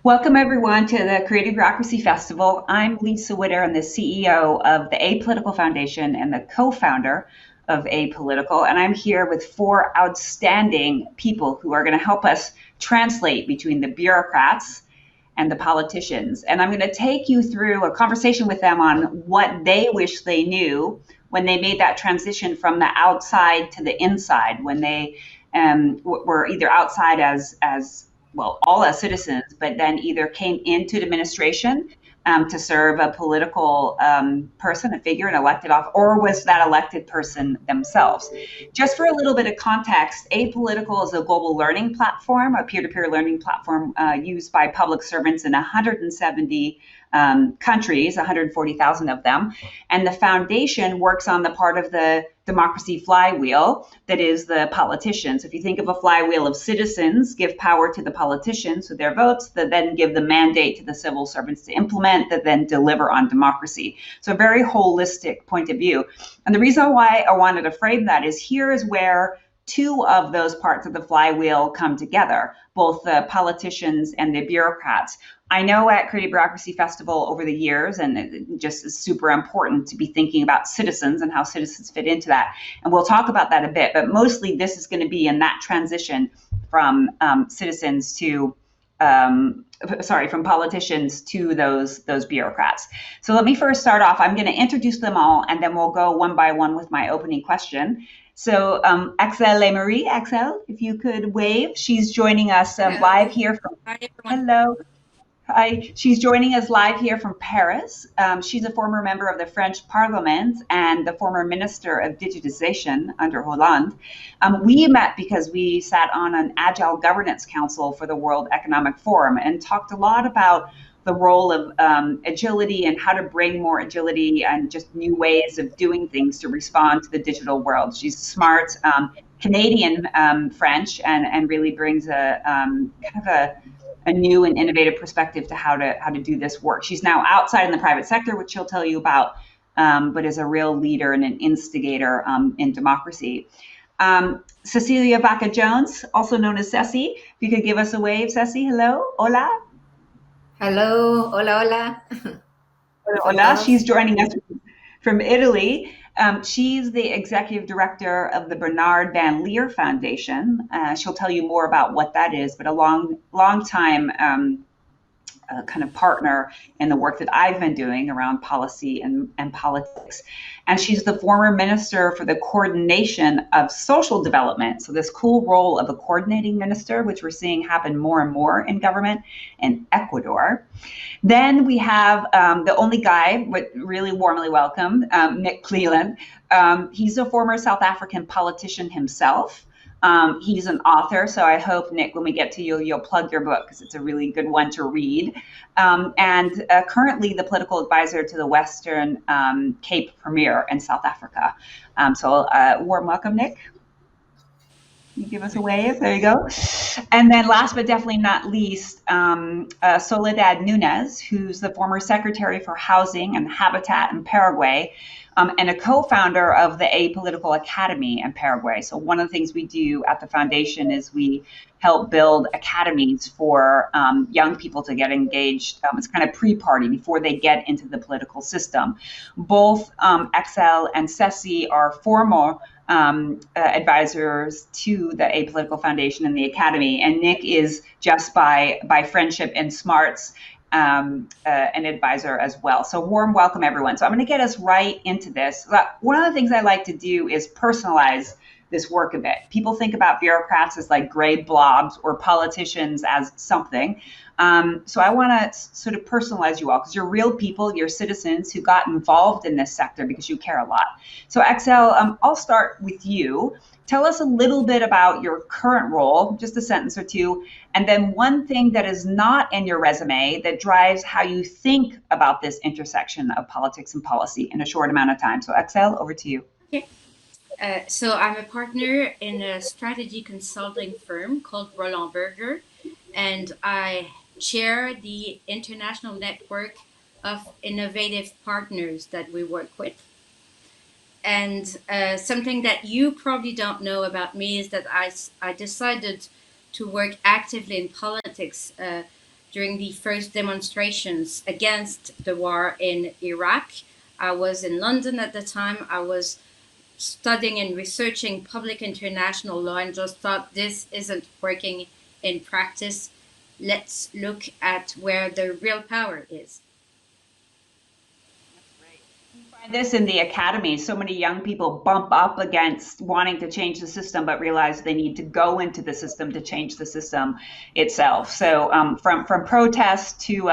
Welcome everyone to the Creative Bureaucracy Festival. I'm Lisa Witter. I'm the CEO of the Apolitical Foundation and the co-founder of Apolitical. And I'm here with four outstanding people who are going to help us translate between the bureaucrats and the politicians. And I'm going to take you through a conversation with them on what they wish they knew when they made that transition from the outside to the inside, when they were either outside as well, all as citizens, but then either came into administration to serve a political person, a figure, an elected office, or was that elected person themselves. Just for a little bit of context, Apolitical is a global learning platform, a peer-to-peer learning platform used by public servants in 170 countries, 140,000 of them. And the foundation works on the part of the democracy flywheel that is the politicians. If you think of a flywheel of citizens, give power to the politicians with their votes, that then give the mandate to the civil servants to implement, that then deliver on democracy. So a very holistic point of view. And the reason why I wanted to frame that is here is where two of those parts of the flywheel come together, both the politicians and the bureaucrats. I know at Creative Bureaucracy Festival over the years, and it just is super important to be thinking about citizens and how citizens fit into that. And we'll talk about that a bit, but mostly this is going to be in that transition from citizens to from politicians to those bureaucrats. So let me first start off. I'm going to introduce them all, and then we'll go one by one with my opening question. So Axel Lemery, Axel, if you could wave. She's joining us live here from. Hi, everyone. Hello. Hi, she's joining us live here from Paris. She's a former member of the French Parliament and the former Minister of Digitization under Hollande. We met because we sat on an Agile Governance Council for the World Economic Forum and talked a lot about the role of agility and how to bring more agility and just new ways of doing things to respond to the digital world. She's smart, Canadian French, and really brings a kind of a new and innovative perspective to how to do this work. She's now outside in the private sector, which she'll tell you about, but is a real leader and an instigator in democracy. Cecilia Vaca-Jones, also known as Ceci. If you could give us a wave, Ceci. Hello. Hola. Hello, hola, hola. From Hola. She's todos. joining us from Italy. She's the executive director of the Bernard Van Leer Foundation. She'll tell you more about what that is, but a long time kind of partner in the work that I've been doing around policy and politics. And she's the former minister for the coordination of social development. So this cool role of a coordinating minister, which we're seeing happen more and more in government in Ecuador. Then we have the only guy, but really warmly welcome, Nick Cleland. He's a former South African politician himself. He's an author, so I hope, Nick, when we get to you, you'll plug your book because it's a really good one to read. And currently the political advisor to the Western Cape Premier in South Africa. So warm welcome, Nick. You give us a wave. There you go. And then last but definitely not least, Soledad Nunes, who's the former Secretary for Housing and Habitat in Paraguay, and a co-founder of the Apolitical Academy in Paraguay. So one of the things we do at the foundation is we help build academies for young people to get engaged. It's kind of pre-party before they get into the political system. Both Excel and Ceci are formal advisors to the Apolitical Foundation and the Academy, and Nick is just by friendship and smarts an advisor as well. So warm welcome, everyone. So I'm going to get us right into this. One of the things I like to do is personalize this work a bit. People think about bureaucrats as like gray blobs or politicians as something. So I want to sort of personalize you all because you're real people, you're citizens who got involved in this sector because you care a lot. So Excel, I'll start with you. Tell us a little bit about your current role, just a sentence or two, and then one thing that is not in your resume that drives how you think about this intersection of politics and policy in a short amount of time. So Excel, over to you. Okay. So I'm a partner in a strategy consulting firm called Roland Berger, and I chair the international network of innovative partners that we work with. And something that you probably don't know about me is that I decided to work actively in politics during the first demonstrations against the war in Iraq. I was in London at the time. I was studying and researching public international law and just thought this isn't working in practice. Let's look at where the real power is. Find this in the academy. So many young people bump up against wanting to change the system, but realize they need to go into the system to change the system itself. So from protest to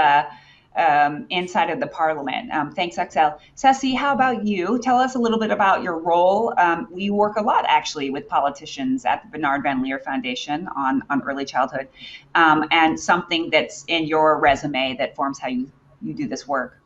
inside of the parliament. Thanks, XL. Ceci, how about you? Tell us a little bit about your role. We work a lot actually with politicians at the Bernard Van Leer Foundation on early childhood, and something that's in your resume that forms how you do this work.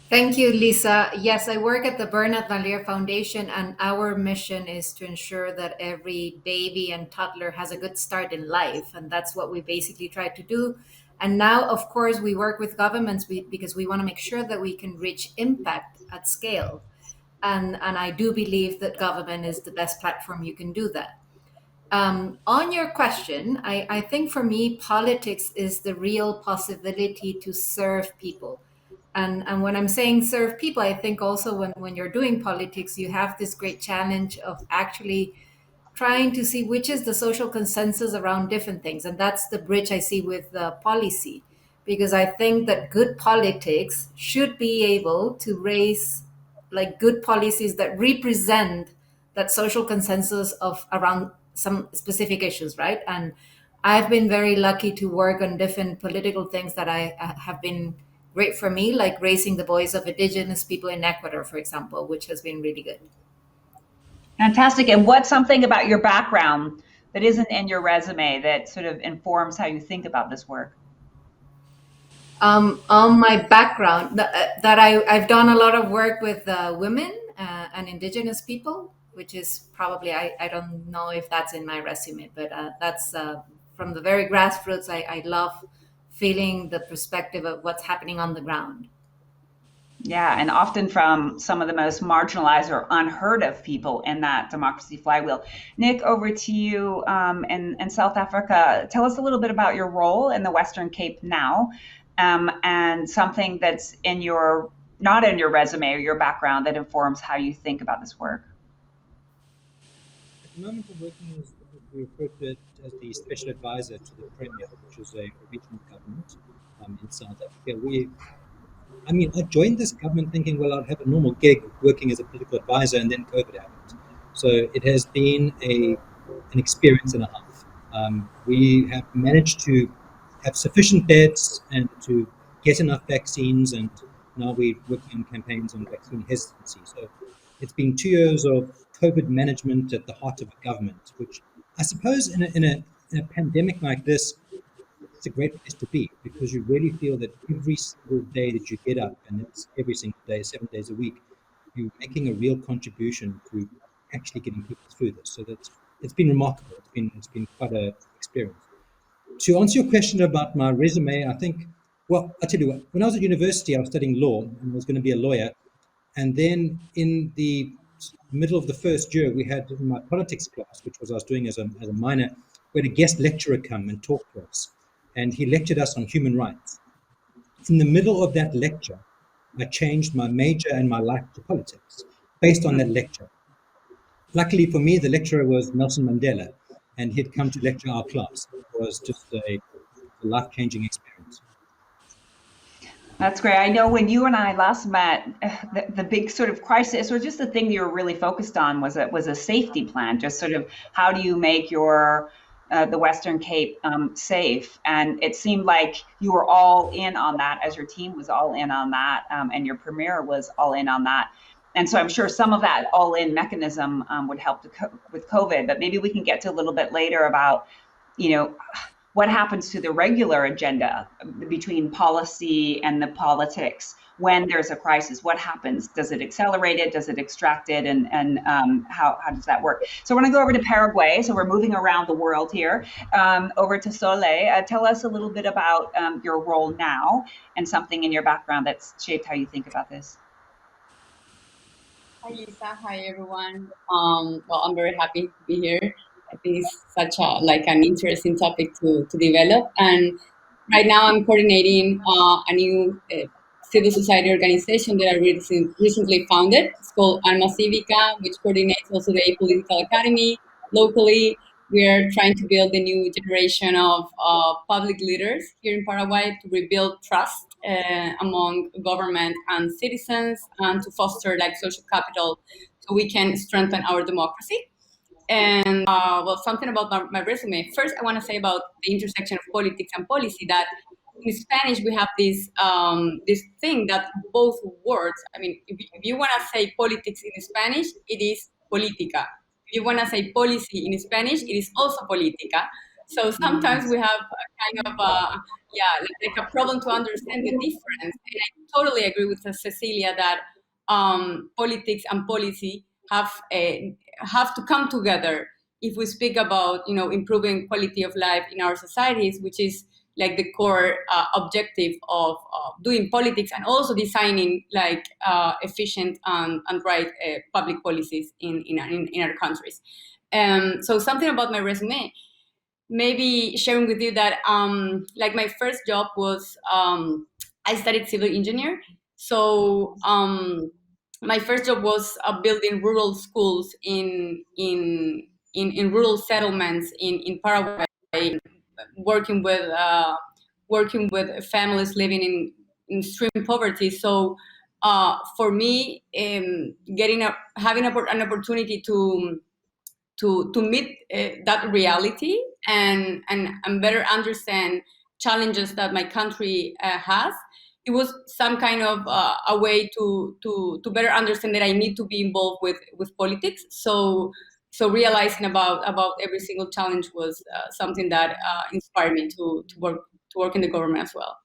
Thank you, Lisa. Yes, I work at the Bernard Van Leer Foundation, and our mission is to ensure that every baby and toddler has a good start in life. And that's what we basically try to do. And now, of course, we work with governments because we want to make sure that we can reach impact at scale. And I do believe that government is the best platform you can do that. On your question, I think for me, politics is the real possibility to serve people. And when I'm saying serve people, I think also when you're doing politics, you have this great challenge of actually trying to see which is the social consensus around different things. And that's the bridge I see with policy, because I think that good politics should be able to raise like good policies that represent that social consensus of around some specific issues, right? And I've been very lucky to work on different political things that I have been great for me, like raising the voice of indigenous people in Ecuador, for example, which has been really good. Fantastic. And what's something about your background that isn't in your resume that sort of informs how you think about this work? On my background, I've done a lot of work with women and indigenous people, which is probably, I don't know if that's in my resume, but that's from the very grassroots. I love feeling the perspective of what's happening on the ground. Yeah, and often from some of the most marginalized or unheard of people in that democracy flywheel. Nick, over to you in South Africa. Tell us a little bit about your role in the Western Cape now, and something that's in your not in your resume or your background that informs how you think about this work. At the moment, I'm working as we refer to it as the special advisor to the Premier, which is a regional government in South Africa. I joined this government thinking, well, I'll have a normal gig working as a political advisor, and then COVID happened. So it has been an experience and a half. We have managed to have sufficient beds and to get enough vaccines, and now we're working on campaigns on vaccine hesitancy. So it's been 2 years of COVID management at the heart of a government, which I suppose in a pandemic like this, it's a great place to be, because you really feel that every single day that you get up, and it's every single day, 7 days a week, you're making a real contribution to actually getting people through this. So it's been remarkable. It's been quite an experience. To answer your question about my resume, I think, well, I'll tell you what, when I was at university, I was studying law and I was going to be a lawyer. And then in the middle of the first year, we had my politics class, which was I was doing as a minor, we had a guest lecturer come and talk to us. And he lectured us on human rights. In the middle of that lecture, I changed my major and my life to politics based on that lecture. Luckily for me, the lecturer was Nelson Mandela, and he'd come to lecture our class. It was just a life-changing experience. That's great. I know when you and I last met, the big sort of crisis, or just the thing you were really focused on, was a safety plan. Just sort of how do you make your the Western Cape safe? And it seemed like you were all in on that, as your team was all in on that, and your premier was all in on that. And so I'm sure some of that all-in mechanism would help with COVID. But maybe we can get to a little bit later about, you know, what happens to the regular agenda between policy and the politics when there's a crisis? What happens? Does it accelerate it? Does it extract it? And how does that work? So I want to go over to Paraguay. So we're moving around the world here. Over to Sole. Tell us a little bit about your role now and something in your background that's shaped how you think about this. Hi Lisa, hi everyone. Well, I'm very happy to be here. I think it's such an interesting topic to develop. And Right now, I'm coordinating a new civil society organization that I recently founded. It's called Alma Civica, which coordinates also the Apolitical Academy locally. We are trying to build a new generation of public leaders here in Paraguay to rebuild trust among government and citizens and to foster like social capital so we can strengthen our democracy. And well, something about my resume. First, I want to say about the intersection of politics and policy that in Spanish we have this thing that both words. I mean, if you want to say politics in Spanish, it is política. If you want to say policy in Spanish, it is also política. So sometimes we have a kind of yeah, like a problem to understand the difference. And I totally agree with Cecilia that politics and policy have to come together if we speak about improving quality of life in our societies, which is like the core objective of doing politics and also designing like efficient and right public policies in our countries. So something about my resume, maybe sharing with you that like my first job was I studied civil engineer. So my first job was building rural schools in rural settlements in Paraguay, working with families living in extreme poverty. So for me, getting having an opportunity to meet that reality and better understand challenges that my country has. It was some kind of a way to better understand that I need to be involved with politics. So realizing about every single challenge was something that inspired me to work in the government as well.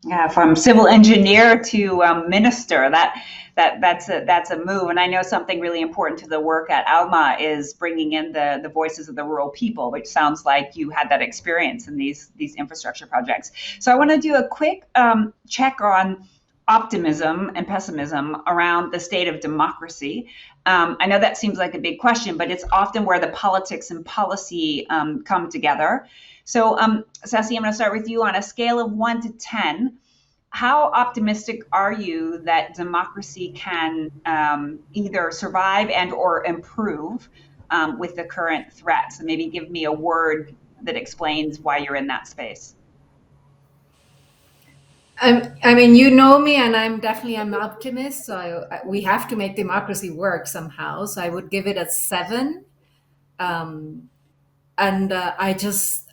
Yeah, from civil engineer to minister, that's a move. And I know something really important to the work at Alma is bringing in the voices of the rural people, which sounds like you had that experience in these infrastructure projects. So I want to do a quick check on optimism and pessimism around the state of democracy. I know that seems like a big question, but it's often where the politics and policy come together. So, Sassy, I'm going to start with you on a scale of 1 to 10. How optimistic are you that democracy can either survive and or improve with the current threats? And maybe give me a word that explains why you're in that space. I mean, you know me, and I'm definitely an optimist. So we have to make democracy work somehow. So I would give it a 7. Um, and I just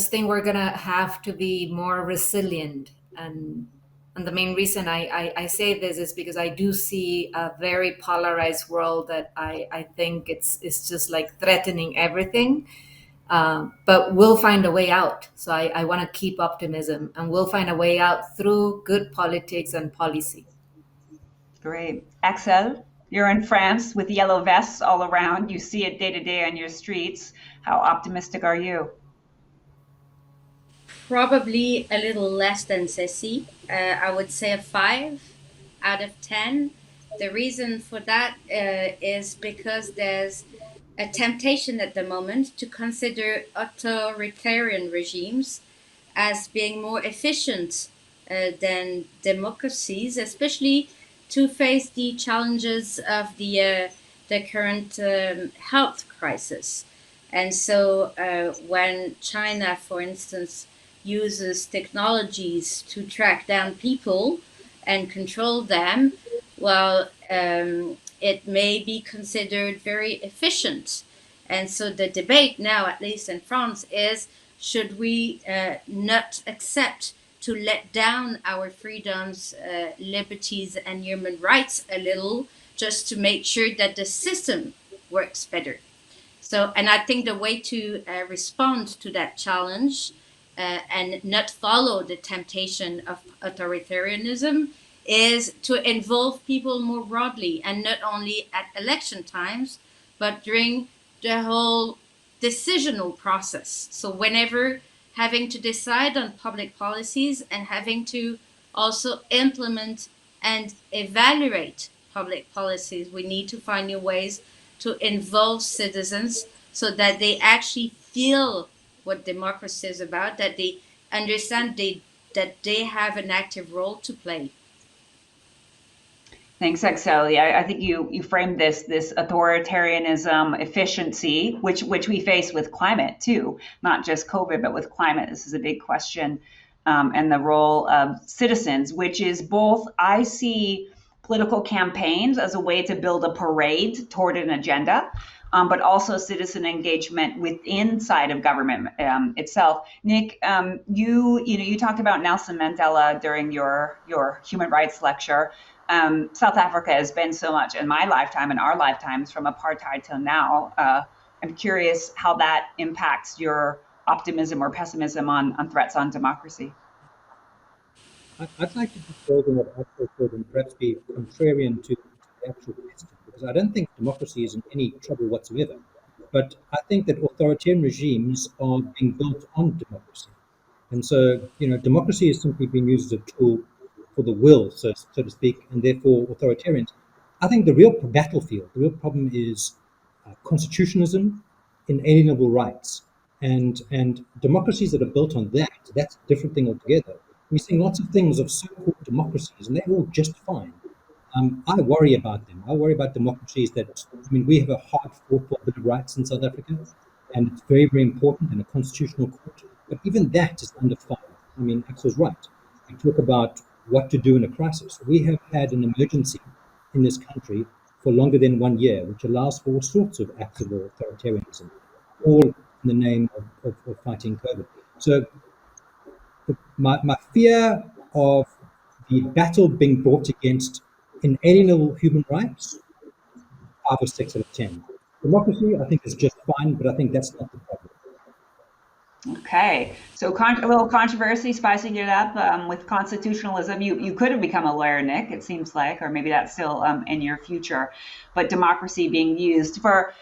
think we're gonna have to be more resilient. And the main reason I say this is because I do see a very polarized world that I think it's just like threatening everything. But we'll find a way out. So I want to keep optimism, and we'll find a way out through good politics and policy. Great. Axel, you're in France with yellow vests all around. You see it day to day on your streets. How optimistic are you? Probably a little less than Ceci. I would say a 5 out of 10. The reason for that is because there's a temptation at the moment to consider authoritarian regimes as being more efficient than democracies, especially to face the challenges of the current health crisis. And so, when China, for instance, uses technologies to track down people and control them, well, it may be considered very efficient. And so the debate now, at least in France, is should we not accept to let down our freedoms, liberties, and human rights a little just to make sure that the system works better? So, and I think the way to respond to that challenge and not follow the temptation of authoritarianism is to involve people more broadly and not only at election times, but during the whole decisional process. So, whenever having to decide on public policies and having to also implement and evaluate public policies, we need to find new ways to involve citizens so that they actually feel what democracy is about, that they understand that they have an active role to play. Thanks, Exeli. I think you framed this authoritarianism efficiency, which we face with climate too, not just COVID, but with climate. This is a big question, and the role of citizens, which is both. I see political campaigns as a way to build a parade toward an agenda, but also citizen engagement within inside of government itself. Nick, you talked about Nelson Mandela during your human rights lecture. South Africa has been so much in my lifetime and our lifetimes from apartheid till now. I'm curious how that impacts your optimism or pessimism on threats on democracy. I'd like to just build on what Axel said and perhaps be contrarian to the actual question, because I don't think democracy is in any trouble whatsoever. But I think that authoritarian regimes are being built on democracy. And so, democracy has simply been used as a tool for the will, so to speak, and therefore authoritarians. I think the real battlefield, the real problem is constitutionalism, inalienable rights, and democracies that are built on that. That's a different thing altogether. We're seeing lots of things of so-called democracies, and they're all just fine. I worry about them. I worry about democracies that, we have a hard-fought for Bill of Rights in South Africa, and it's very, very important in a constitutional court. But even that is under fire. Axel's right. We talk about what to do in a crisis. We have had an emergency in this country for longer than 1 year, which allows for all sorts of acts of authoritarianism, all in the name of fighting COVID. So my fear of the battle being brought against inalienable human rights, 5 or 6 out of 10. Democracy, I think, is just fine, but I think that's not the problem. Okay, so a little controversy, spicing it up with constitutionalism. You could have become a lawyer, Nick, it seems like, or maybe that's still in your future. But democracy being used for,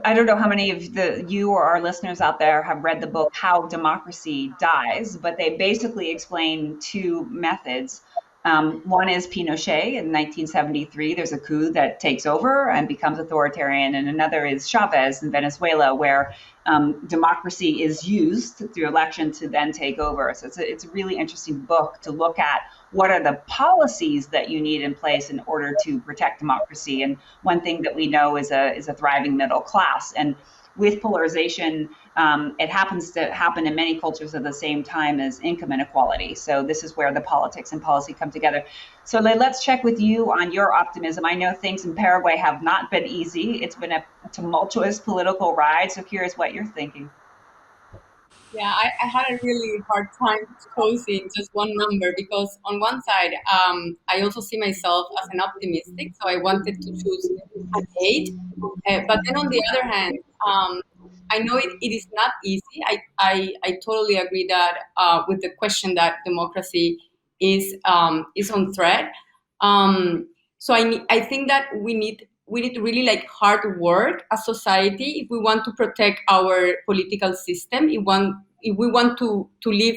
I don't know how many of you or our listeners out there have read the book How Democracy Dies, but they basically explain 2 methods. One is Pinochet in 1973. There's a coup that takes over and becomes authoritarian, and another is Chavez in Venezuela, where democracy is used through election to then take over. So it's a really interesting book to look at what are the policies that you need in place in order to protect democracy. And one thing that we know is a thriving middle class. And with polarization, it happens to happen in many cultures at the same time as income inequality. So this is where the politics and policy come together. So let's check with you on your optimism. I know things in Paraguay have not been easy. It's been a tumultuous political ride. So curious what you're thinking. Yeah, I had a really hard time choosing just one number because on one side, I also see myself as an optimistic, so I wanted to choose an 8. But then on the other hand, I know it is not easy. I totally agree that with the question that democracy is on threat. So I think that we need really like hard work as society if we want to protect our political system. If we want to live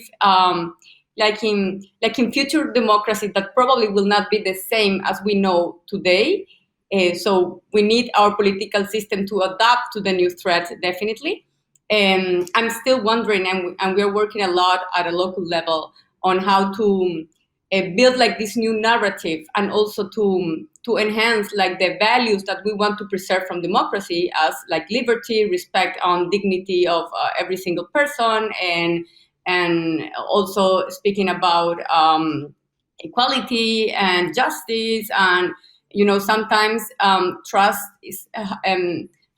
like in future democracies that probably will not be the same as we know today. So we need our political system to adapt to the new threats, definitely. I'm still wondering, and we're working a lot at a local level on how to build like this new narrative, and also to enhance like the values that we want to preserve from democracy, as like liberty, respect on dignity of every single person, and also speaking about equality and justice. And sometimes trust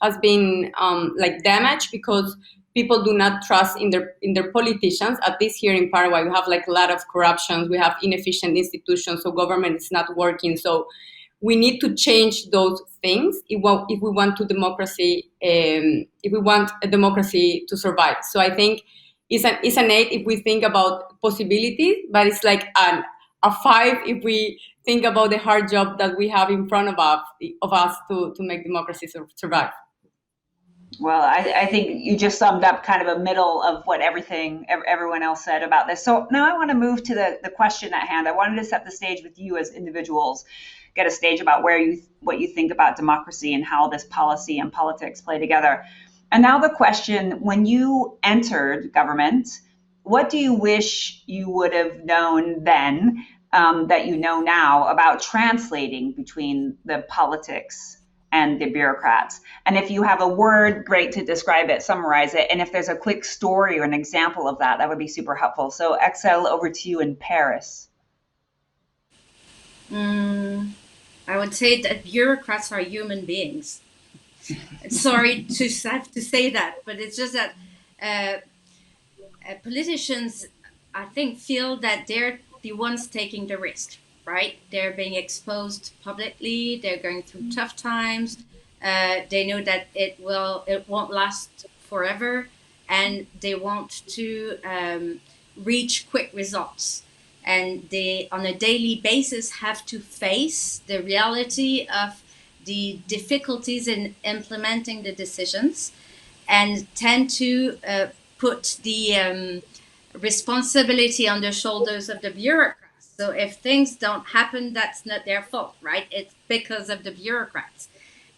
has been like damaged because people do not trust in their politicians. At least here in Paraguay, we have like a lot of corruption. We have inefficient institutions, so government is not working. So we need to change those things if we want a democracy to survive. So I think it's an 8 if we think about possibilities, but it's like a 5 if we think about the hard job that we have in front of us to make democracy survive. Well, I think you just summed up kind of a middle of what everyone else said about this. So now I want to move to the question at hand. I wanted to set the stage with you as individuals, get a stage about what you think about democracy and how this policy and politics play together. And now the question: when you entered government, what do you wish you would have known then that you know now about translating between the politics and the bureaucrats? And if you have a word, great, to describe it, summarize it. And if there's a quick story or an example of that, that would be super helpful. So, Excel, over to you in Paris. I would say that bureaucrats are human beings. Sorry to have to say that, but it's just that uh, politicians, I think, feel that they're the ones taking the risk, right? They're being exposed publicly. They're going through tough times. They know that it won't last forever, and they want to reach quick results. And they, on a daily basis, have to face the reality of the difficulties in implementing the decisions, and tend to put the responsibility on the shoulders of the bureaucrats. So if things don't happen, that's not their fault, right? It's because of the bureaucrats.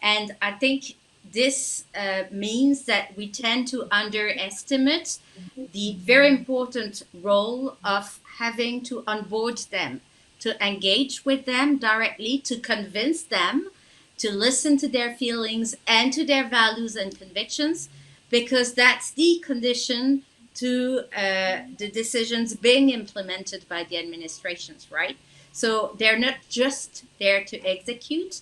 And I think this means that we tend to underestimate the very important role of having to onboard them, to engage with them directly, to convince them, to listen to their feelings and to their values and convictions, because that's the condition to the decisions being implemented by the administrations, right? So they're not just there to execute.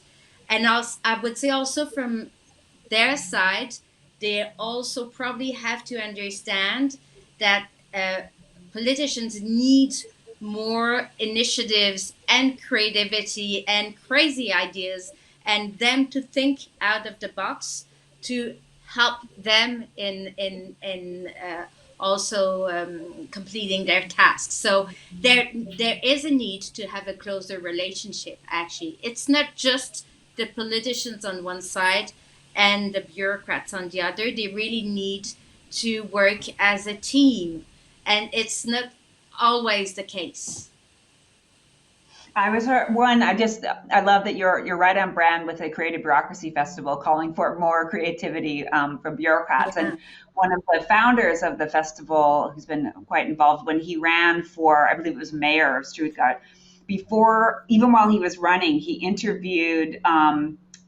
And also, I would say also from their side, they also probably have to understand that politicians need more initiatives and creativity and crazy ideas, and them to think out of the box to help them in also completing their tasks. So there is a need to have a closer relationship. Actually, it's not just the politicians on one side and the bureaucrats on the other. They really need to work as a team, and it's not always the case. I was one. I love that you're right on brand with the Creative Bureaucracy Festival, calling for more creativity from bureaucrats. Yeah. And one of the founders of the festival, who's been quite involved, when he ran for, I believe it was mayor of Stuttgart, before, even while he was running, he interviewed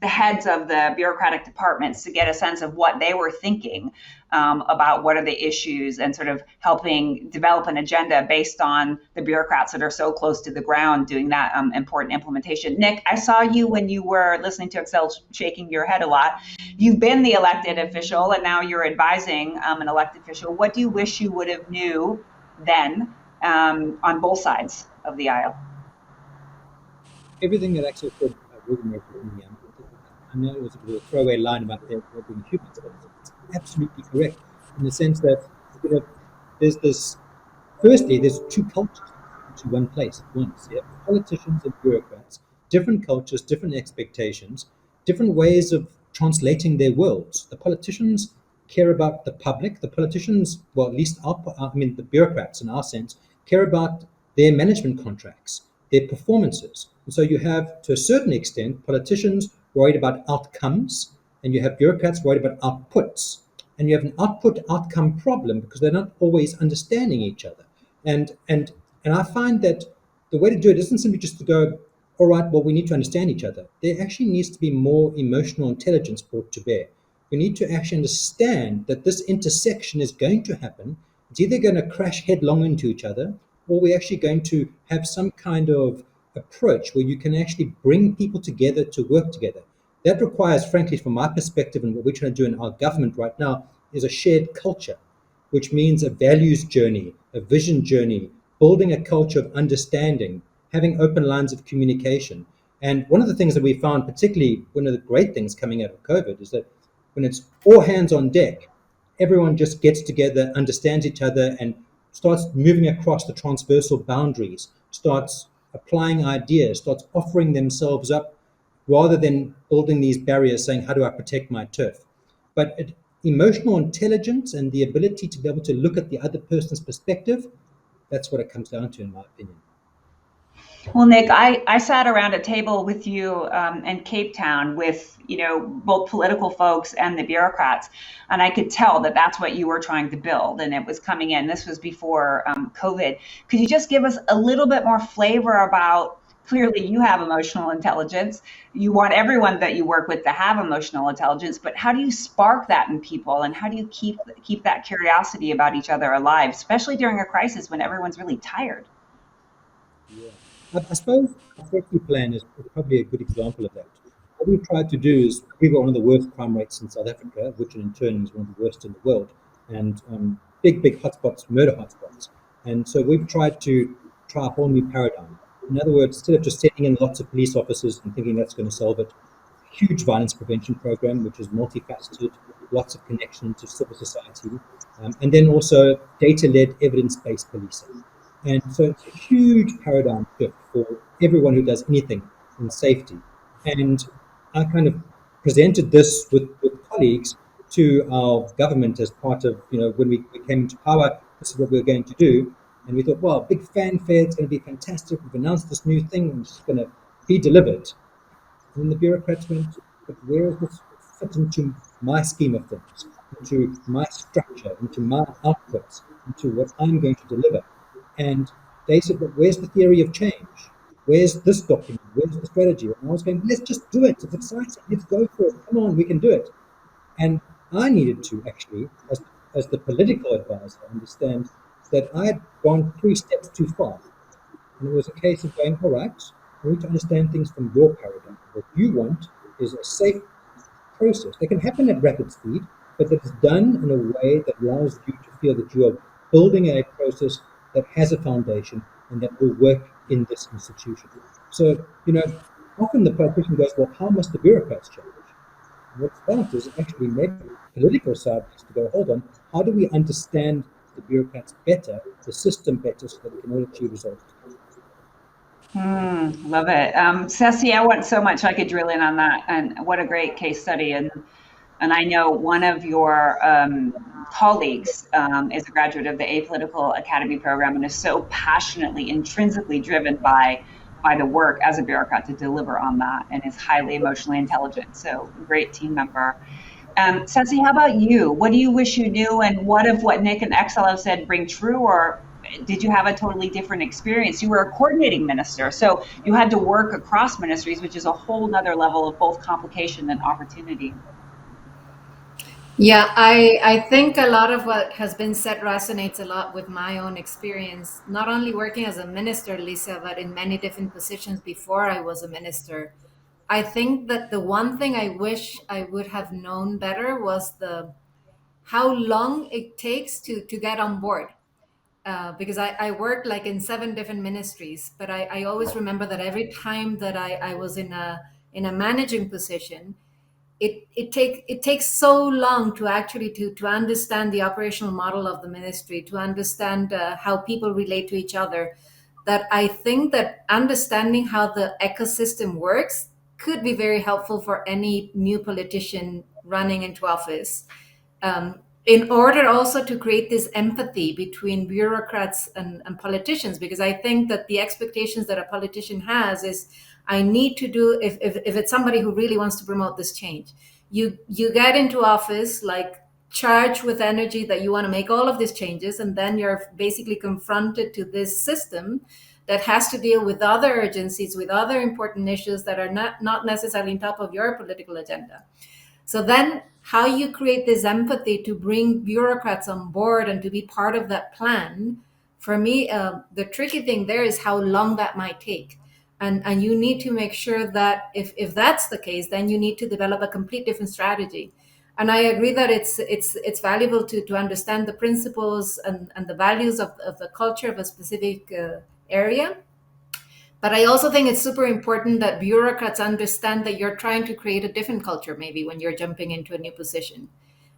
the heads of the bureaucratic departments to get a sense of what they were thinking about what are the issues, and sort of helping develop an agenda based on the bureaucrats that are so close to the ground doing that important implementation. Nick, I saw you when you were listening to Excel shaking your head a lot. You've been the elected official and now you're advising an elected official. What do you wish you would have knew then on both sides of the aisle? Everything that Axel said resonated with me. I know it was a bit of a throwaway line about there being humans, but it's absolutely correct in the sense that there's this. Firstly, there's two cultures to one place at once. You have politicians and bureaucrats, different cultures, different expectations, different ways of translating their worlds. The politicians care about the public. The politicians, well, at least the bureaucrats in our sense, care about their management contracts, their performances. And so you have, to a certain extent, politicians worried about outcomes, and you have bureaucrats worried about outputs. And you have an output-outcome problem because they're not always understanding each other. And I find that the way to do it isn't simply just to go, all right, well, we need to understand each other. There actually needs to be more emotional intelligence brought to bear. We need to actually understand that this intersection is going to happen. It's either going to crash headlong into each other, or we're actually going to have some kind of approach where you can actually bring people together to work together. That requires, frankly, from my perspective, and what we're trying to do in our government right now, is a shared culture, which means a values journey, a vision journey, building a culture of understanding, having open lines of communication. And one of the things that we found, particularly one of the great things coming out of COVID, is that when it's all hands on deck, everyone just gets together, understands each other, and starts moving across the transversal boundaries, starts applying ideas, starts offering themselves up, rather than building these barriers saying, how do I protect my turf? But emotional intelligence and the ability to be able to look at the other person's perspective, that's what it comes down to, in my opinion. Well, Nick, I sat around a table with you in Cape Town with, both political folks and the bureaucrats, and I could tell that that's what you were trying to build, and it was coming in. This was before COVID. Could you just give us a little bit more flavor about? Clearly, you have emotional intelligence. You want everyone that you work with to have emotional intelligence, but how do you spark that in people, and how do you keep that curiosity about each other alive, especially during a crisis when everyone's really tired? Yeah. I suppose our safety plan is probably a good example of that. What we tried to do is we've got one of the worst crime rates in South Africa, which in turn is one of the worst in the world, and big hotspots, murder hotspots. And so we've tried to try a whole new paradigm. In other words, instead of just sending in lots of police officers and thinking that's going to solve it, huge violence prevention program, which is multifaceted, lots of connection to civil society, and then also data-led, evidence-based policing. And so it's a huge paradigm shift for everyone who does anything in safety. And I kind of presented this with colleagues to our government as part of, when we came into power, this is what we were going to do. And we thought, well, big fanfare, it's going to be fantastic. We've announced this new thing and it's just going to be delivered. And then the bureaucrats went, but where does this fit into my scheme of things, into my structure, into my outputs, into what I'm going to deliver? And they said, but where's the theory of change? Where's this document? Where's the strategy? And I was going, let's just do it. It's exciting. Let's go for it. Come on, we can do it. And I needed to actually, as the political advisor, understand that I had gone 3 steps too far. And it was a case of going, all right, we need to understand things from your paradigm. What you want is a safe process that can happen at rapid speed, but that is done in a way that allows you to feel that you are building a process that has a foundation and that will work in this institution. So, often the question goes, well, how must the bureaucrats change? What's about is actually maybe the political side has to go, hold on, how do we understand the bureaucrats better, the system better, so that we can all achieve results? Love it. Ceci, I want so much I could drill in on that. And what a great case study. And I know one of your colleagues is a graduate of the Apolitical Academy program and is so passionately, intrinsically driven by the work as a bureaucrat to deliver on that, and is highly emotionally intelligent. So great team member. Ceci, how about you? What do you wish you knew, and what if what Nick and Excel have said ring true, or did you have a totally different experience? You were a coordinating minister, so you had to work across ministries, which is a whole nother level of both complication and opportunity. Yeah, I think a lot of what has been said resonates a lot with my own experience, not only working as a minister, Lisa, but in many different positions before I was a minister. I think that the one thing I wish I would have known better was the how long it takes to get on board. Because I worked like in 7 different ministries, but I always remember that every time that I was in a managing position, it takes so long to actually to understand the operational model of the ministry, to understand how people relate to each other, that I think that understanding how the ecosystem works could be very helpful for any new politician running into office, in order also to create this empathy between bureaucrats and politicians. Because I think that the expectations that a politician has is, I need to do, if it's somebody who really wants to promote this change, you get into office like charged with energy that you want to make all of these changes, and then you're basically confronted to this system that has to deal with other urgencies, with other important issues that are not necessarily on top of your political agenda. So then how you create this empathy to bring bureaucrats on board and to be part of that plan, for me, the tricky thing there is how long that might take. And you need to make sure that if that's the case, then you need to develop a complete different strategy. And I agree that it's valuable to understand the principles and the values of the culture of a specific area. But I also think it's super important that bureaucrats understand that you're trying to create a different culture, maybe when you're jumping into a new position.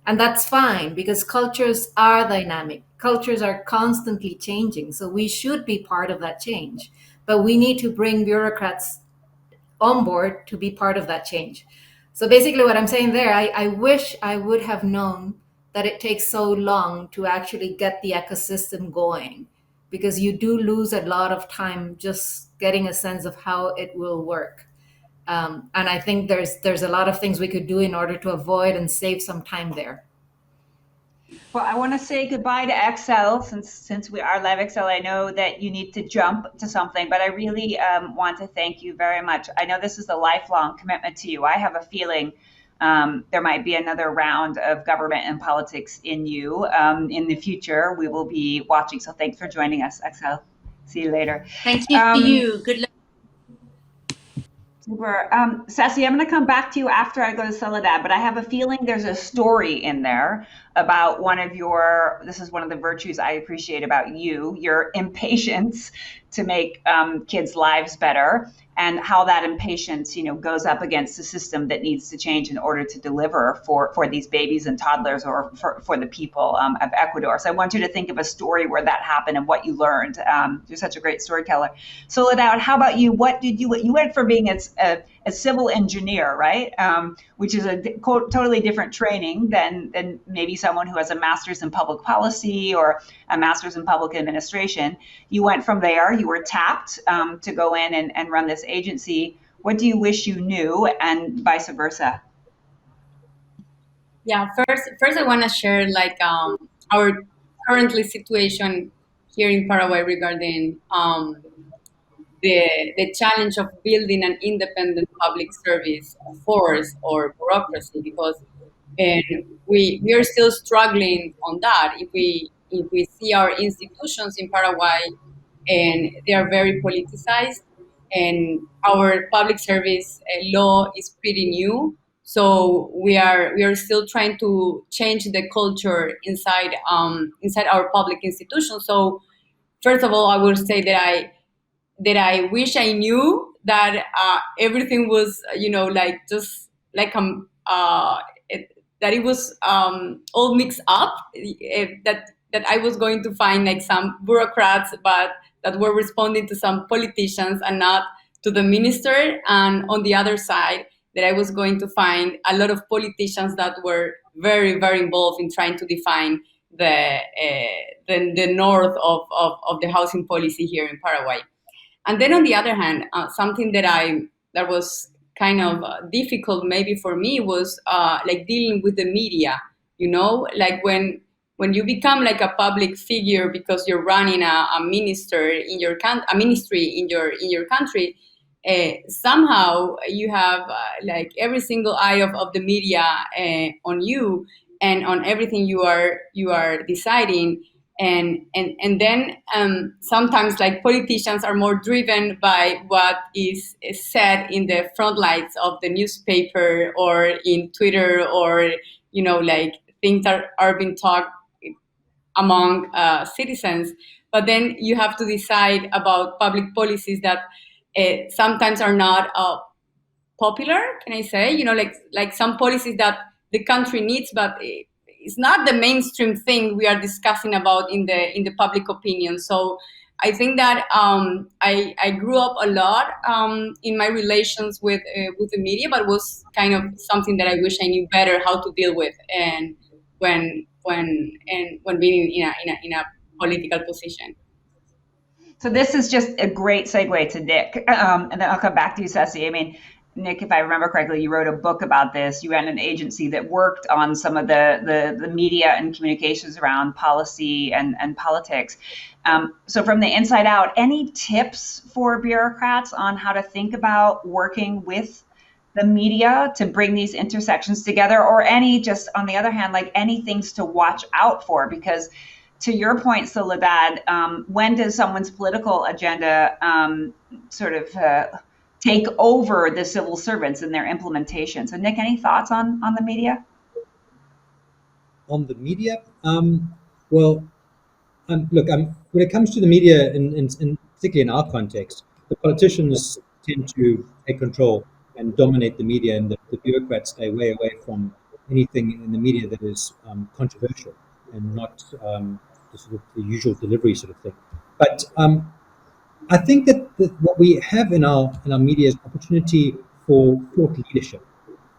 And that's fine, because cultures are dynamic. Cultures are constantly changing. So we should be part of that change. But we need to bring bureaucrats on board to be part of that change. So basically, what I'm saying there, I wish I would have known that it takes so long to actually get the ecosystem going, because you do lose a lot of time just getting a sense of how it will work. And I think there's a lot of things we could do in order to avoid and save some time there. Well, I want to say goodbye to Excel since we are live Excel. I know that you need to jump to something, but I really want to thank you very much. I know this is a lifelong commitment to you. I have a feeling there might be another round of government and politics in you in the future. We will be watching. So thanks for joining us, Excel. See you later. Thank you to you. Good luck. Super. Sassy, I'm going to come back to you after I go to Soledad, but I have a feeling there's a story in there about this is one of the virtues I appreciate about you, your impatience to make kids' lives better, and how that impatience, goes up against the system that needs to change in order to deliver for these babies and toddlers, or for the people of Ecuador. So I want you to think of a story where that happened and what you learned. You're such a great storyteller. Soledad, how about you? You went from being a civil engineer, right? Which is a totally different training than maybe someone who has a master's in public policy or a master's in public administration. You went from there, you were tapped to go in and run this agency. What do you wish you knew, and vice versa? Yeah, first I want to share our currently situation here in Paraguay regarding the challenge of building an independent public service force or bureaucracy, because and we are still struggling on that. If we see our institutions in Paraguay, and they are very politicized, and our public service law is pretty new, so we are still trying to change the culture inside our public institutions. So first of all, I will say that I wish I knew that everything was, like just like that it was all mixed up. That I was going to find like some bureaucrats, but that were responding to some politicians and not to the minister. And on the other side, that I was going to find a lot of politicians that were very, very involved in trying to define the north of the housing policy here in Paraguay. And then on the other hand, something that was kind of difficult maybe for me was like dealing with the media. Like when you become like a public figure because you're running a ministry in your country. Somehow you have like every single eye of the media on you and on everything you are deciding. And then sometimes like politicians are more driven by what is said in the front lights of the newspaper or in Twitter, or like things are being talked among citizens. But then you have to decide about public policies that sometimes are not popular, can I say? Like some policies that the country needs, but it's not the mainstream thing we are discussing about in the public opinion. So I think that I grew up a lot in my relations with the media, but it was kind of something that I wish I knew better how to deal with, and when being in a political position. So this is just a great segue to Nick, and then I'll come back to you, Ceci. I mean, Nick, if I remember correctly, you wrote a book about this. You ran an agency that worked on some of the media and communications around policy and politics. So from the inside out, any tips for bureaucrats on how to think about working with the media to bring these intersections together, or any, just on the other hand, like any things to watch out for? Because to your point, Soledad, when does someone's political agenda sort of take over the civil servants in their implementation? So Nick, any thoughts on the media? On the media? Well, look, when it comes to the media, in particularly in our context, the politicians tend to take control and dominate the media, and the bureaucrats stay way away from anything in the media that is controversial and not the sort of the usual delivery sort of thing. But I think that what we have in our media is opportunity for thought leadership.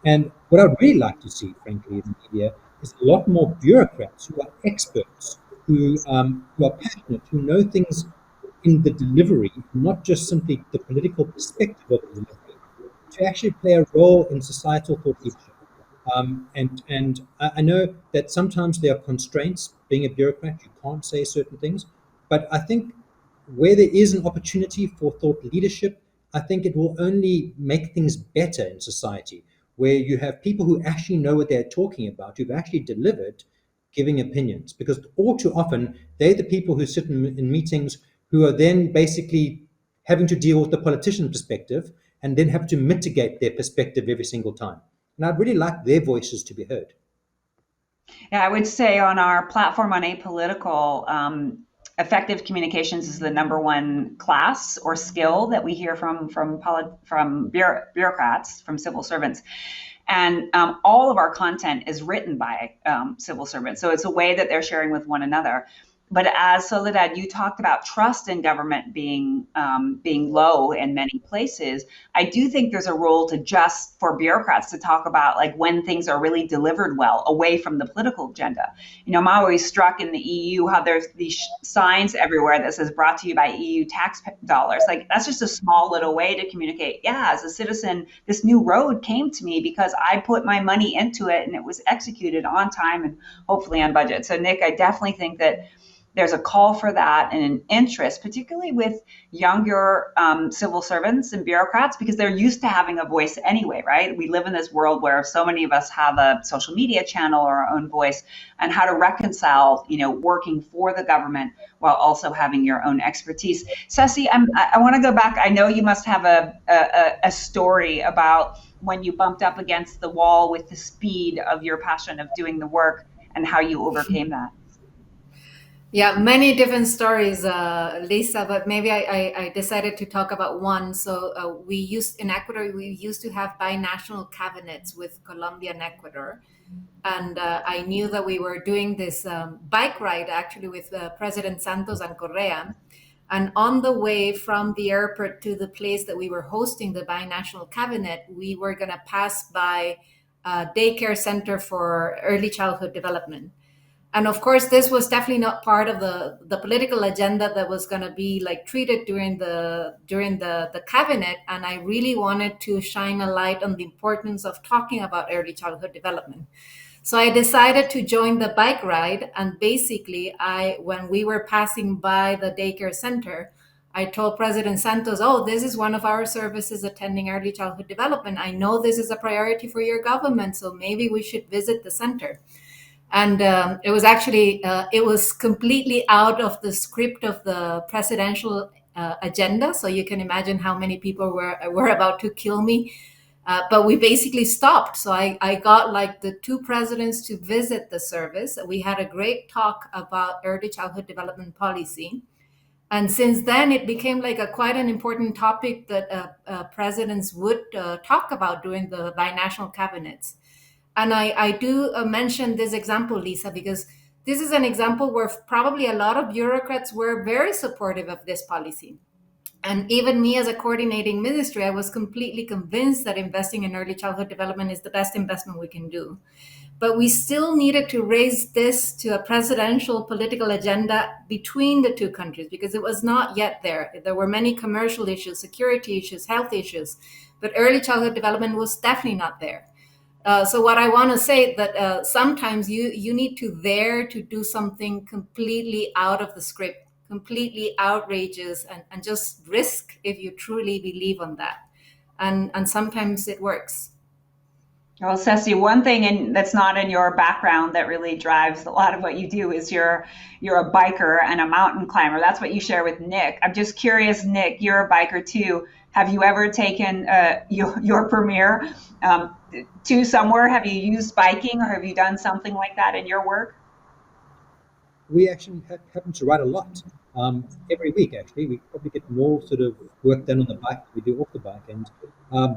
And what I'd really like to see, frankly, in the media is a lot more bureaucrats who are experts, who are passionate, who know things in the delivery, not just simply the political perspective of the delivery, to actually play a role in societal thought leadership. And I know that sometimes there are constraints. Being a bureaucrat, you can't say certain things, but I think where there is an opportunity for thought leadership, I think it will only make things better in society, where you have people who actually know what they're talking about, who've actually delivered, giving opinions. Because all too often, they're the people who sit in meetings who are then basically having to deal with the politician perspective and then have to mitigate their perspective every single time. And I'd really like their voices to be heard. Yeah, I would say on our platform on Apolitical, effective communications is the number one class or skill that we hear from bureaucrats, from civil servants. And all of our content is written by civil servants. So it's a way that they're sharing with one another. But as Soledad, you talked about trust in government being low in many places. I do think there's a role to just for bureaucrats to talk about like when things are really delivered well, away from the political agenda. You know, I'm always struck in the EU how there's these signs everywhere that says brought to you by EU tax dollars. Like that's just a small little way to communicate. Yeah, as a citizen, this new road came to me because I put my money into it and it was executed on time and hopefully on budget. So Nick, I definitely think that there's a call for that and an interest, particularly with younger civil servants and bureaucrats, because they're used to having a voice anyway, right? We live in this world where so many of us have a social media channel or our own voice, and how to reconcile, you know, working for the government while also having your own expertise. Ceci, I want to go back. I know you must have a story about when you bumped up against the wall with the speed of your passion of doing the work and how you overcame that. Yeah, many different stories, Lisa, but maybe I decided to talk about one. So in Ecuador, we used to have binational cabinets with Colombia and Ecuador. And I knew that we were doing this bike ride actually with President Santos and Correa. And on the way from the airport to the place that we were hosting the binational cabinet, we were going to pass by a daycare center for early childhood development. And of course, this was definitely not part of the political agenda that was going to be like treated during the cabinet. And I really wanted to shine a light on the importance of talking about early childhood development. So I decided to join the bike ride. And basically, when we were passing by the daycare center, I told President Santos, "Oh, this is one of our services attending early childhood development. I know this is a priority for your government, so maybe we should visit the center." And it was actually, it was completely out of the script of the presidential agenda. So you can imagine how many people were about to kill me. But we basically stopped. So I got like the two presidents to visit the service. We had a great talk about early childhood development policy. And since then, it became like quite an important topic that presidents would talk about during the binational cabinets. And I do mention this example, Lisa, because this is an example where probably a lot of bureaucrats were very supportive of this policy. And even me as a coordinating ministry, I was completely convinced that investing in early childhood development is the best investment we can do. But we still needed to raise this to a presidential political agenda between the two countries because it was not yet there. There were many commercial issues, security issues, health issues, but early childhood development was definitely not there. So what I want to say that sometimes you need to dare to do something completely out of the script, completely outrageous, and just risk if you truly believe on that. And sometimes it works. Well, Ceci, one thing that's not in your background that really drives a lot of what you do is you're a biker and a mountain climber. That's what you share with Nick. I'm just curious, Nick, you're a biker too. Have you ever taken your premiere to somewhere? Have you used biking or have you done something like that in your work? We actually happen to ride a lot. Every week, actually, we probably get more sort of work done on the bike than we do off the bike. And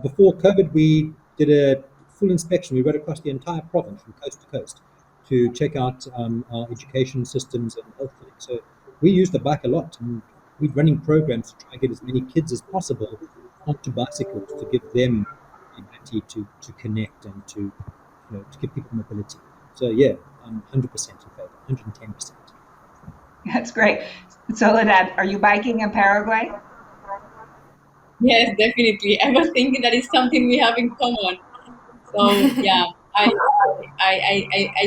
before COVID, we did a full inspection. We rode across the entire province from coast to coast to check out our education systems and health things. So we use the bike a lot, and we're running programs to try and get as many kids as possible onto bicycles to give them the ability to connect and to give people mobility. So yeah, I'm 100% in favor, 110%. That's great. Soledad, are you biking in Paraguay? Yes, definitely. I was thinking that is something we have in common. So yeah, I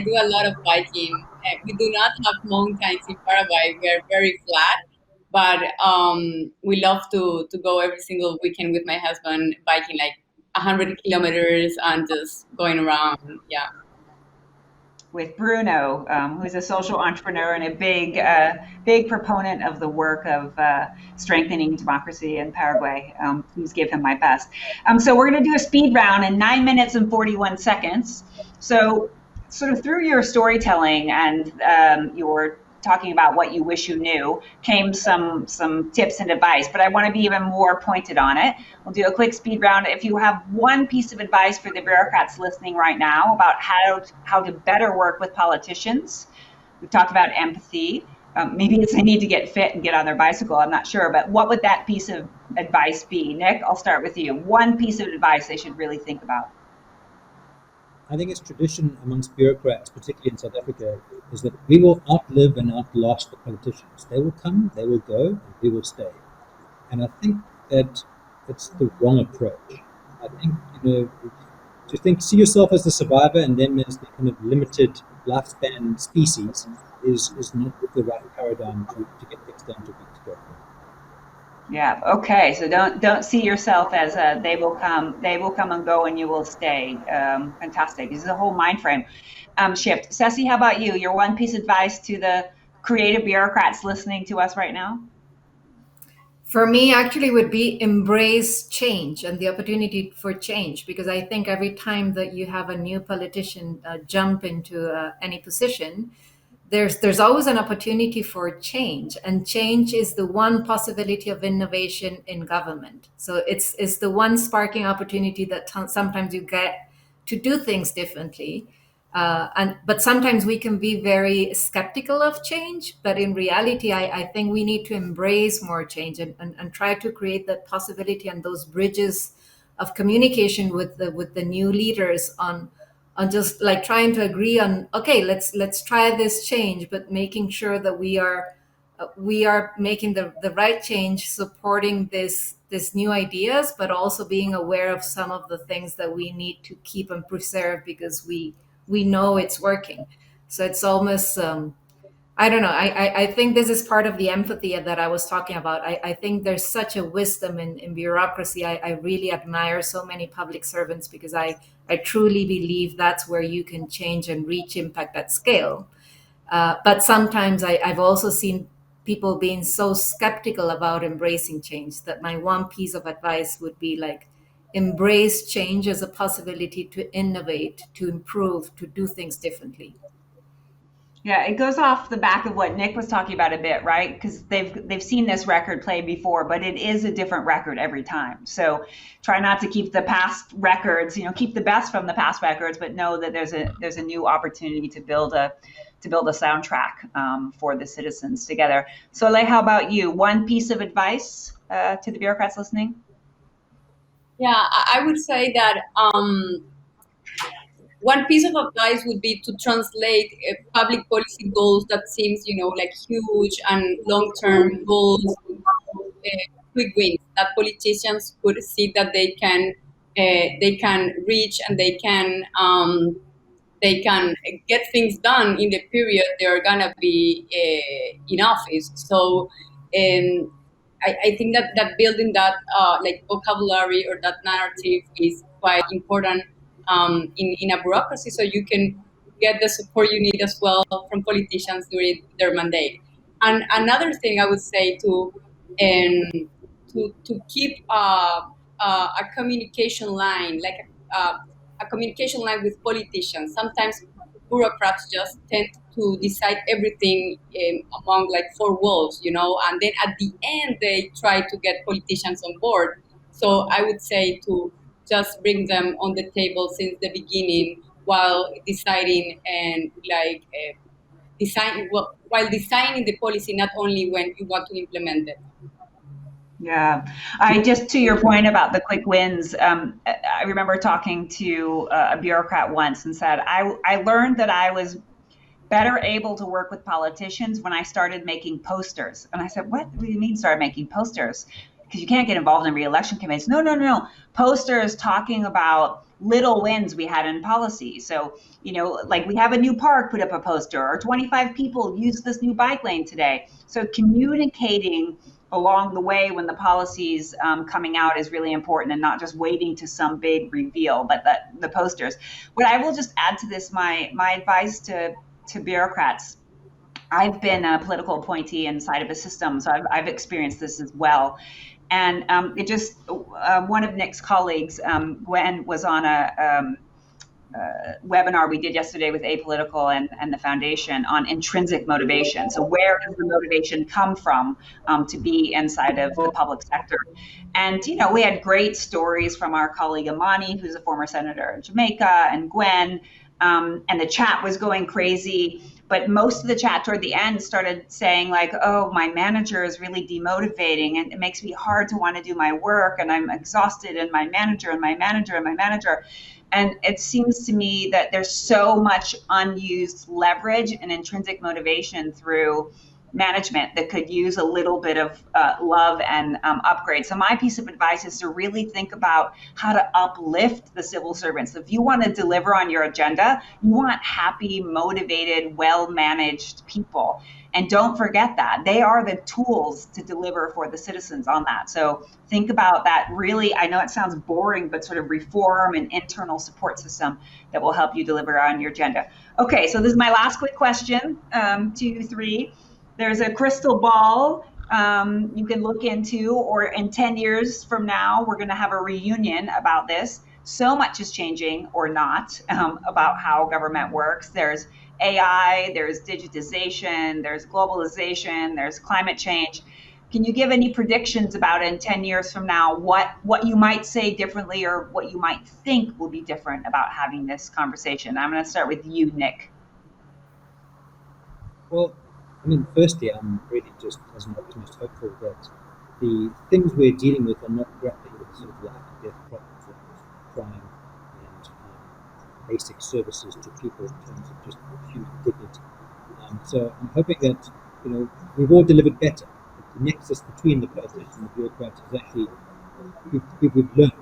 do a lot of biking. We do not have mountains in Paraguay. We are very flat, but we love to go every single weekend with my husband biking like 100 kilometers and just going around. Yeah. With Bruno, who's a social entrepreneur and a big proponent of the work of strengthening democracy in Paraguay. Please give him my best. So we're going to do a speed round in 9 minutes and 41 seconds. So, sort of through your storytelling and your talking about what you wish you knew, came some tips and advice. But I want to be even more pointed on it. We'll do a quick speed round. If you have one piece of advice for the bureaucrats listening right now about how to better work with politicians, we've talked about empathy. Maybe it's they need to get fit and get on their bicycle. I'm not sure, but what would that piece of advice be? Nick, I'll start with you. One piece of advice they should really think about. I think it's tradition amongst bureaucrats, particularly in South Africa, is that we will outlive and outlast the politicians. They will come, they will go, and we will stay. And I think that it's the wrong approach. I think, to see yourself as the survivor and them as the kind of limited lifespan species is not the right paradigm to get things done to be together. Yeah. Okay. So don't see yourself as they will come and go, and you will stay. Fantastic. This is a whole mind frame shift. Ceci, how about you? Your one piece of advice to the creative bureaucrats listening to us right now? For me, actually, would be embrace change and the opportunity for change, because I think every time that you have a new politician jump into any position, there's always an opportunity for change, and change is the one possibility of innovation in government. So it's the one sparking opportunity that sometimes you get to do things differently. And but sometimes we can be very skeptical of change, but in reality I think we need to embrace more change, and try to create that possibility and those bridges of communication with the new leaders on just like trying to agree on, okay, let's try this change, but making sure that we are making the right change, supporting this new ideas, but also being aware of some of the things that we need to keep and preserve because we know it's working. So it's almost I don't know. I think this is part of the empathy that I was talking about. I think there's such a wisdom in bureaucracy. I really admire so many public servants because I truly believe that's where you can change and reach impact at scale. But sometimes I've also seen people being so skeptical about embracing change that my one piece of advice would be like, embrace change as a possibility to innovate, to improve, to do things differently. Yeah, it goes off the back of what Nick was talking about a bit, right? Because they've seen this record play before, but it is a different record every time. So try not to keep the past records, keep the best from the past records, but know that there's a new opportunity to build a soundtrack for the citizens together. Soleil, how about you? One piece of advice to the bureaucrats listening? Yeah, I would say that one piece of advice would be to translate public policy goals that seems, like huge and long-term goals, quick wins that politicians could see that they can reach, and they can get things done in the period they're gonna be in office. So I think that building that like vocabulary or that narrative is quite important in a bureaucracy, so you can get the support you need as well from politicians during their mandate. And another thing I would say to keep a communication line, like a communication line with politicians. Sometimes bureaucrats just tend to decide everything among like four walls, and then at the end they try to get politicians on board. So I would say to just bring them on the table since the beginning while deciding and like while designing the policy, not only when you want to implement it. Yeah, I just to your point about the quick wins. I remember talking to a bureaucrat once and said I learned that I was better able to work with politicians when I started making posters. And I said, what do you mean started making posters? Because you can't get involved in re-election campaigns. No, no, no. Posters talking about little wins we had in policy. So, like we have a new park, put up a poster, or 25 people use this new bike lane today. So communicating along the way when the policies coming out is really important, and not just waiting to some big reveal, but the posters. What I will just add to this, my advice to bureaucrats. I've been a political appointee inside of a system, so I've experienced this as well. And it just one of Nick's colleagues, Gwen, was on a webinar we did yesterday with Apolitical and the foundation on intrinsic motivation. So where does the motivation come from to be inside of the public sector? And, we had great stories from our colleague Amani, who's a former senator in Jamaica, and Gwen, and the chat was going crazy. But most of the chat toward the end started saying like, oh, my manager is really demotivating and it makes me hard to want to do my work, and I'm exhausted, and my manager and my manager and my manager. And it seems to me that there's so much unused leverage and intrinsic motivation through management that could use a little bit of love and upgrade. So my piece of advice is to really think about how to uplift the civil servants. If you want to deliver on your agenda, you want happy, motivated, well-managed people. And don't forget that they are the tools to deliver for the citizens on that. So think about that. Really, I know it sounds boring, but sort of reform an internal support system that will help you deliver on your agenda. Okay, so this is my last quick question, 2, 3. There's a crystal ball you can look into, or in 10 years from now, we're going to have a reunion about this. So much is changing, or not, about how government works. There's AI, there's digitization, there's globalization, there's climate change. Can you give any predictions about in 10 years from now what you might say differently, or what you might think will be different about having this conversation? I'm going to start with you, Nick. Well, firstly, I'm really just, as an optimist, hopeful that the things we're dealing with are not grappling with sort of life and death problems like crime and basic services to people in terms of just human dignity. So I'm hoping that we've all delivered better. The nexus between the politicians and the bureaucrats is actually we've learned,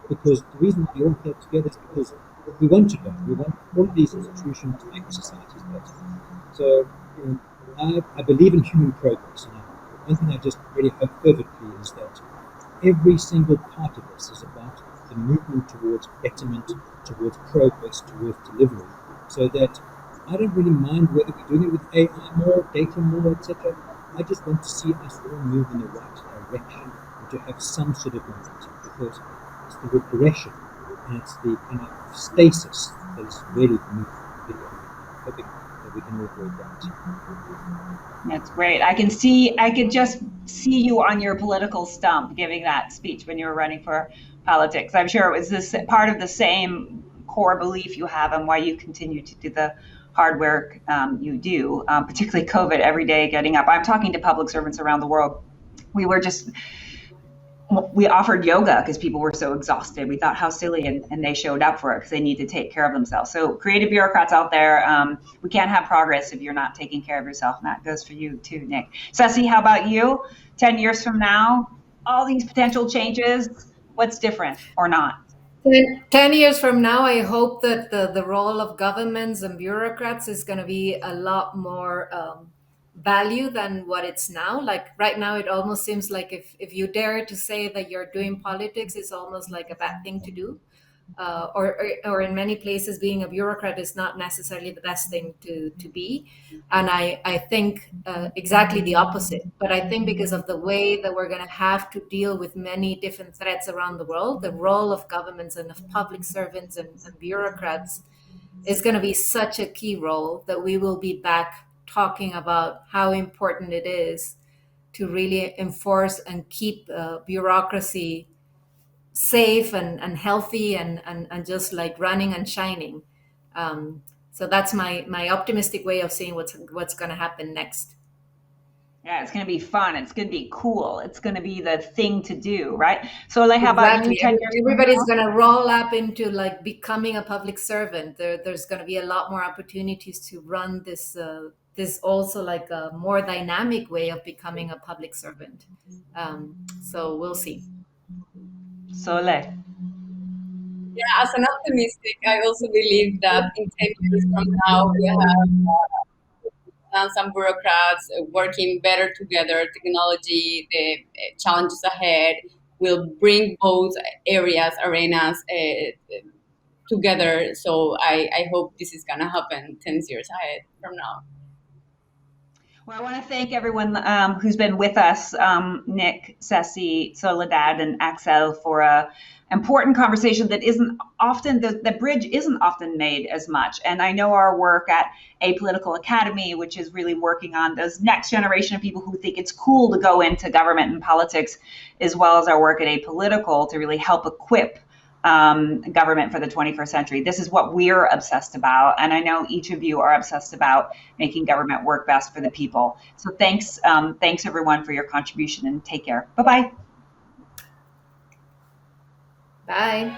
because the reason we all get together is because we want to learn. We want all of these institutions to make societies better. So I believe in human progress. And one thing I just really hope fervently is that every single part of this is about the movement towards betterment, towards progress, towards delivery, so that I don't really mind whether we're doing it with AI more, data more, etc. I just want to see us all move in the right direction and to have some sort of momentum, because it's the regression and it's the kind of stasis that is really for me hoping that we can all avoid that. That's great. I could just see you on your political stump giving that speech when you were running for politics. I'm sure it was this part of the same core belief you have and why you continue to do the hard work you do, particularly COVID, every day getting up. I'm talking to public servants around the world. We offered yoga because people were so exhausted. We thought how silly, and they showed up for it because they need to take care of themselves. So creative bureaucrats out there, we can't have progress if you're not taking care of yourself. And that goes for you too, Nick. Ceci, how about you? 10 years from now, all these potential changes, what's different or not? 10 years from now, I hope that the role of governments and bureaucrats is going to be a lot more value than what it's now. Like right now, it almost seems like if you dare to say that you're doing politics, it's almost like a bad thing to do. Or in many places, being a bureaucrat is not necessarily the best thing to be. And I think exactly the opposite. But I think because of the way that we're going to have to deal with many different threats around the world, the role of governments and of public servants and bureaucrats is going to be such a key role that we will be back talking about how important it is to really enforce and keep bureaucracy safe and healthy and just like running and shining. So that's my optimistic way of seeing what's going to happen next. Yeah, it's going to be fun. It's going to be cool. It's going to be the thing to do, right? So, like, how about you, Exactly. 10 years from Everybody's now? going to roll up into like becoming a public servant. There's going to be a lot more opportunities to run this also like a more dynamic way of becoming a public servant. So we'll see. Sole. Yeah, as an optimistic, I also believe that in 10 years from now, we have some bureaucrats working better together. Technology, the challenges ahead will bring both arenas together. So I hope this is going to happen 10 years ahead from now. Well, I want to thank everyone who's been with us, Nick, Ceci, Soledad, and Axel, for a important conversation that isn't often, the bridge isn't often made as much. And I know our work at Apolitical Academy, which is really working on those next generation of people who think it's cool to go into government and politics, as well as our work at Apolitical to really help equip government for the 21st century. This is what we're obsessed about. And I know each of you are obsessed about making government work best for the people. So thanks everyone for your contribution, and take care. Bye-bye. Bye.